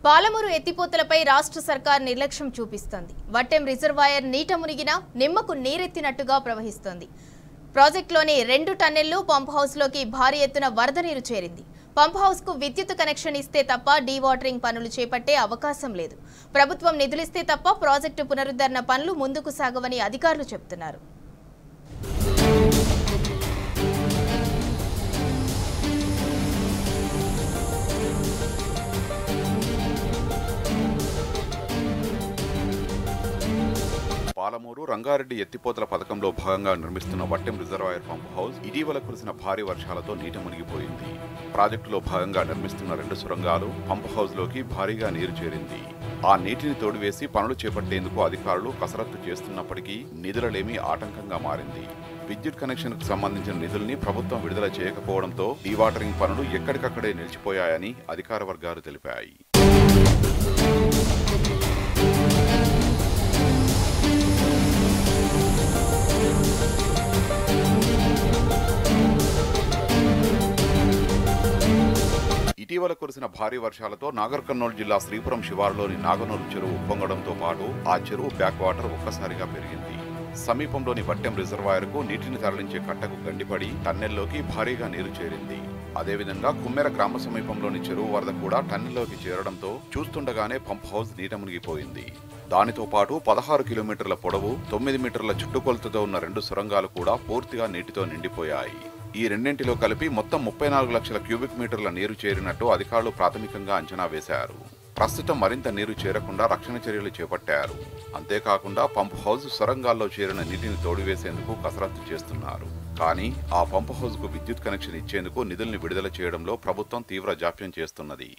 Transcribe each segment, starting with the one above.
పాలమూరు ఎత్తిపోతలపై రాష్ట్ర సర్కార్ నిర్లక్ష్యం చూపిస్తోంది. వట్టెం రిజర్వాయర్ నీట మునిగినా నిమ్మకు నీరెత్తినట్టుగా ప్రవహిస్తోంది. ప్రాజెక్టులోని 2 టన్నెళ్లు పంప్ హౌస్లోకి భారీ ఎత్తున వరద నీరు చేరింది. పంప్ హౌస్కు విద్యుత్ కనెక్షన్ ఇస్తే తప్ప డీవాటరింగ్ పనులు చేపట్టే అవకాశం లేదు. ప్రభుత్వం నిధులిస్తే తప్ప ప్రాజెక్టు పునరుద్ధరణ పనులు ముందుకు సాగవని అధికారులు చెబుతున్నారు. పాలమూరు రంగారెడ్డి ఎత్తిపోతల పథకంలో భాగంగా నిర్మిస్తున్న వట్టెం రిజర్వాయర్ పంప్ హౌస్ ఇటీవల కురిసిన భారీ వర్షాలతో నీట మునిగిపోయింది. ప్రాజెక్టులో భాగంగా నిర్మిస్తున్న 2 సొరంగాలు పంప్ హౌస్లోకి భారీగా నీరు చేరింది. ఆ నీటిని తోడివేసి పనులు చేపట్టేందుకు అధికారులు కసరత్తు చేస్తున్నప్పటికీ నిధులలేమీ ఆటంకంగా మారింది. విద్యుత్ కనెక్షన్కు సంబంధించిన నిధుల్ని ప్రభుత్వం విడుదల చేయకపోవడంతో డీవాటరింగ్ పనులు ఎక్కడికక్కడే నిలిచిపోయాయని అధికార వర్గాలు తెలిపాయి. ఇటీవల కురిసిన భారీ వర్షాలతో నాగర్ కర్నూలు జిల్లా శ్రీపురం శివారులోని నాగనూరు చెరువు ఉప్పొంగడంతో పాటు ఆ చెరువు బ్యాక్ వాటర్ ఒక్కసారిగా పెరిగింది. సమీపంలోని వట్టెం రిజర్వాయర్కు నీటిని తరలించే కట్టకు గండిపడి టన్నెల్లోకి భారీగా నీరు చేరింది. అదేవిధంగా కుమ్మెర గ్రామ సమీపంలోని చెరువు వరద కూడా టన్నెల్లోకి చేరడంతో చూస్తుండగానే పంప్ హౌస్ నీట మునిగిపోయింది. దానితో పాటు 16 కిలోమీటర్ల పొడవు 9 మీటర్ల చుట్టుకొలతతో ఉన్న 2 సొరంగాలు కూడా పూర్తిగా నీటితో నిండిపోయాయి. ఈ రెండింటిలో కలిపి మొత్తం 34 లక్షల క్యూబిక్ మీటర్ల నీరు చేరినట్టు అధికారులు ప్రాథమికంగా అంచనా వేశారు. ప్రస్తుతం మరింత నీరు చేరకుండా రక్షణ చర్యలు చేపట్టారు. అంతేకాకుండా పంప్ హౌస్ సొరంగాల్లో చేరిన నీటిని తోడివేసేందుకు కసరత్తు చేస్తున్నారు. కానీ ఆ పంప్ హౌస్ కు విద్యుత్ కనెక్షన్ ఇచ్చేందుకు నిధుల్ని విడుదల చేయడంలో ప్రభుత్వం తీవ్ర జాప్యం చేస్తున్నది.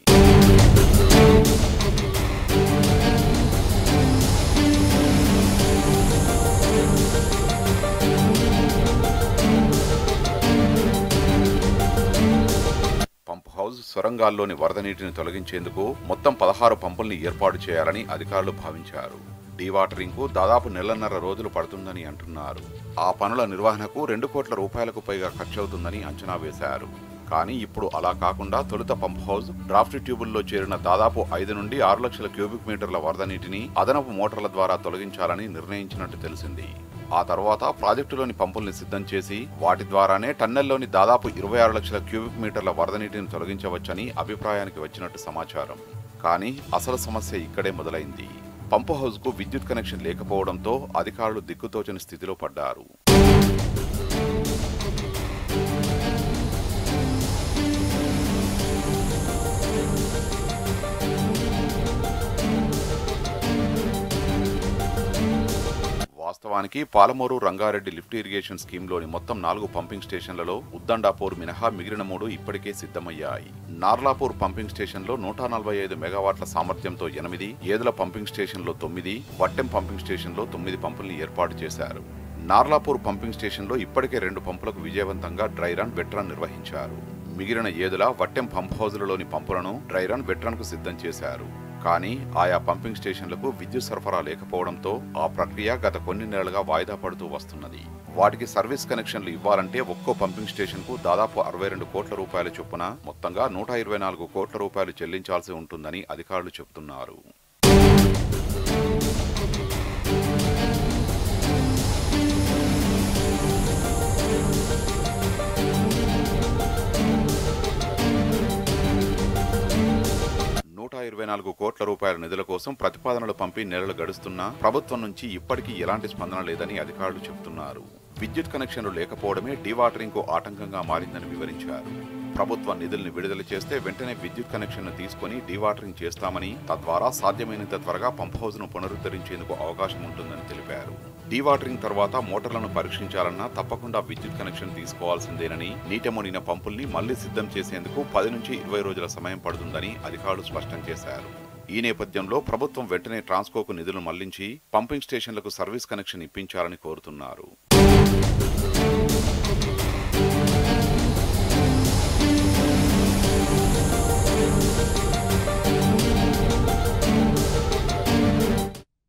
పంప్ హౌస్ సొరంగాల్లోని వరద నీటిని తొలగించేందుకు మొత్తం 16 పంపుల్ని ఏర్పాటు చేయాలని అధికారులు భావించారు. డీవాటరింగ్ కు దాదాపు 1.5 రోజులు పడుతుందని అంటున్నారు. ఆ పనుల నిర్వహణకు 2 కోట్ల రూపాయలకు పైగా ఖర్చవుతుందని అంచనా వేశారు. కానీ ఇప్పుడు అలా కాకుండా తొలుత పంప్ హౌస్ డ్రాఫ్ట్ ట్యూబుల్లో చేరిన దాదాపు 5 నుండి 6 లక్షల క్యూబిక్ మీటర్ల వరద నీటిని అదనపు మోటార్ల ద్వారా తొలగించాలని నిర్ణయించినట్టు తెలిసింది. ఆ తర్వాత ప్రాజెక్టులోని పంపుల్ని సిద్ధం చేసి వాటి ద్వారానే టన్నెల్లోని దాదాపు 26 లక్షల క్యూబిక్ మీటర్ల వరద నీటిని తొలగించవచ్చని అభిప్రాయానికి వచ్చినట్టు సమాచారం. కానీ అసలు సమస్య ఇక్కడే మొదలైంది. పంపు హౌస్ కు విద్యుత్ కనెక్షన్ లేకపోవడంతో అధికారులు దిక్కుతోచని స్థితిలో పడ్డారు. వాస్తవానికి పాలమూరు రంగారెడ్డి లిఫ్ట్ ఇరిగేషన్ స్కీమ్లోని మొత్తం 4 పంపింగ్ స్టేషన్లలో ఉద్దండాపూర్ మినహా మిగిలిన 3 ఇప్పటికే సిద్ధమయ్యాయి. నార్లాపూర్ పంపింగ్ స్టేషన్లో 145 మెగావాట్ల సామర్థ్యంతో 8, ఏదుల పంపింగ్ స్టేషన్లో 9, వట్టెం పంపింగ్ స్టేషన్లో 9 పంపుల్ని ఏర్పాటు చేశారు. నార్లాపూర్ పంపింగ్ స్టేషన్లో ఇప్పటికే 2 పంపులకు విజయవంతంగా డ్రై రన్, వెట్ రన్ నిర్వహించారు. మిగిలిన ఏదుల, వట్టెం పంప్ హౌజులలోని పంపులను డ్రై రన్, వెట్ రన్ కు సిద్ధం చేశారు. కానీ ఆయా పంపింగ్ స్టేషన్లకు విద్యుత్ సరఫరా లేకపోవడంతో ఆ ప్రక్రియ గత కొన్ని నెలలుగా వాయిదా పడుతూ వస్తున్నది. వాటికి సర్వీస్ కనెక్షన్లు ఇవ్వాలంటే ఒక్కో పంపింగ్ స్టేషన్ కు దాదాపు 62 కోట్ల రూపాయల చొప్పున మొత్తంగా 124 కోట్ల రూపాయలు చెల్లించాల్సి ఉంటుందని అధికారులు చెబుతున్నారు. కోట్ల రూపాయల నిధుల కోసం ప్రతిపాదనలు పంపి నెలలు గడుస్తున్నా ప్రభుత్వం నుంచి ఇప్పటికీ ఎలాంటి స్పందన లేదని అధికారులు చెబుతున్నారు. విద్యుత్ కనెక్షన్లు లేకపోవడమే డీవాటరింగ్ కు ఆటంకంగా మారిందని వివరించారు. ప్రభుత్వం నిధుల్ని విడుదల చేస్తే వెంటనే విద్యుత్ కనెక్షన్ తీసుకుని డీవాటరింగ్ చేస్తామని, తద్వారా సాధ్యమైనంత త్వరగా పంప్ హౌస్ ను పునరుద్ధరించేందుకు అవకాశం ఉంటుందని తెలిపారు. డీవాటరింగ్ తర్వాత మోటార్లను పరీక్షించాలన్నా తప్పకుండా విద్యుత్ కనెక్షన్ తీసుకోవాల్సిందేనని, నీట మునిగిన పంపుల్ని మళ్లీ సిద్ధం చేసేందుకు 10 నుంచి 20 రోజుల సమయం పడుతుందని అధికారులు స్పష్టం చేశారు. ఈ నేపథ్యంలో ప్రభుత్వం వెంటనే ట్రాన్స్కోకు నిధులు మళ్లించి పంపింగ్ స్టేషన్లకు సర్వీస్ కనెక్షన్ ఇప్పించాలని కోరుతున్నారు.